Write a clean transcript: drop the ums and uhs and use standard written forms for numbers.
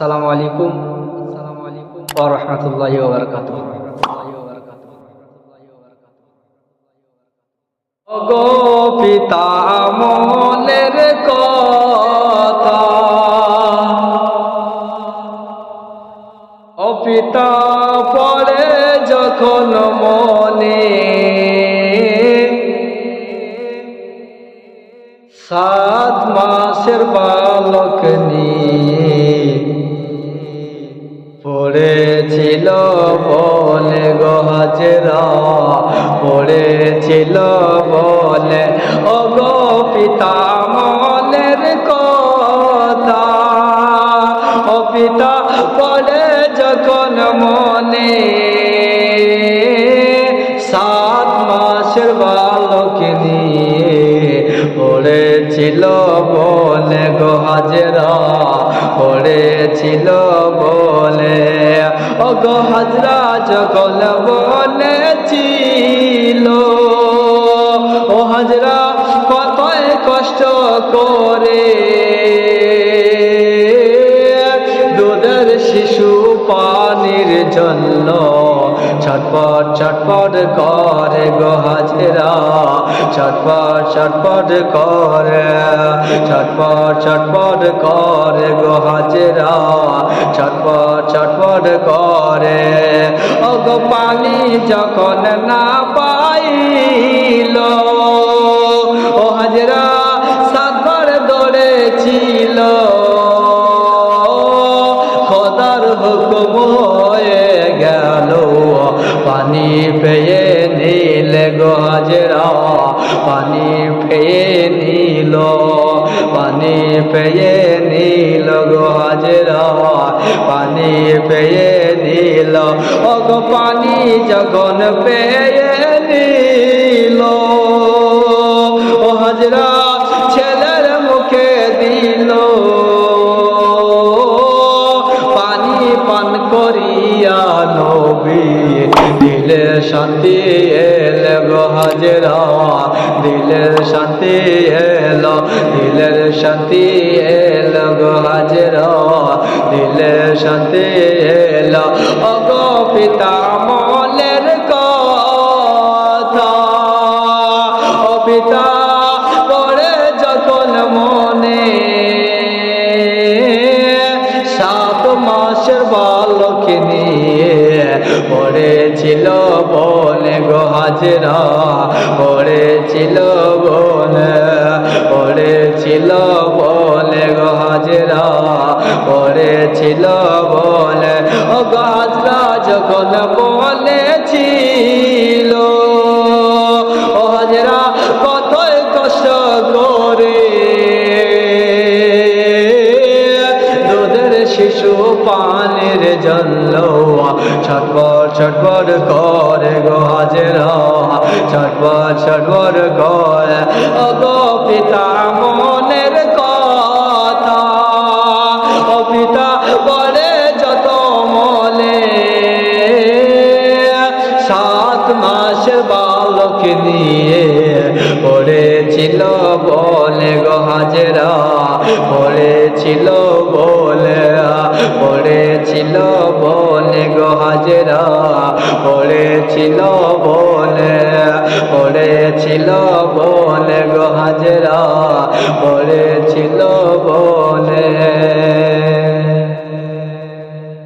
আসসালামু আলাইকুম ওয়া রাহমাতুল্লাহি ওয়া বারাকাতুহু। ওগো পিতা মনের কথা, ও পিতা পড়ে যখন মনে, 7 মাসের বালক নিয়ে পড়েছিল বলে গো হাজরা, পড়েছিল বলে ও গো পিতা মনের কথা, ও পিতা পড়ে যখন মনে, 7 মাসের বালক নিয়ে পড়েছিল বলে গো হাজরা, পড়েছিল বলে ও গো হাজরা যখন বলেছিল, ও হাজরা কতই কষ্ট করে দুধের শিশু পানির জন্য ছটপট ছটপট করে গো হাজরা, ছটপট ছটপট করে, ছটপট ছটপট করে গো হাজরা, ছটপট ছটপট করে ও গো পানি যখন না পাইল, ও হাজরা 7 বার দৌড়েছিল, খোদার হুকুম হয়ে গেল পানি পেয়ে নিল গো হাজরা, পানি পেয়ে নিল, পানি পেয়ে নিল গো হাজরা, পানি পেয়ে নিল, ও গো পানি যখন পেয়ে নিল, ও হাজরা ছেলের মুখে দিল, পানি পান করিয়া নবী দিলের শান্তি এল গো হাজরা, দিলের শান্তি এলো, দিলের শান্তি এলো গো হাজরা, দিলের শান্তি এলো ও গো পিতা মনের কথা, ও পিতা পড়ে যখন মনে, 7 মাসের বালক নিয়ে পড়েছিল বলে গো হাজরা, পড়েছিল বলে, পড়েছিল বলে গো হাজরা, পড়েছিল বলে ও গো হাজরা যখন বলেছিল, ও হাজরা কতই কষ্ট করে দুধের শিশু পানির জন্য ছটপট ছটপট করে গো হাজরা, ছটপট ছটপট করে ও গো পিতা মনের কথা, ও পিতা বলে যত মনে, 7 মাসের বালক নিয়ে পড়েছিল বলে গো হাজরা, পড়েছিল বলে, পড়েছিল বলে গো হাজরা, পড়েছিল বলে, পড়েছিল বলে গো হাজরা, পড়েছিল বলে।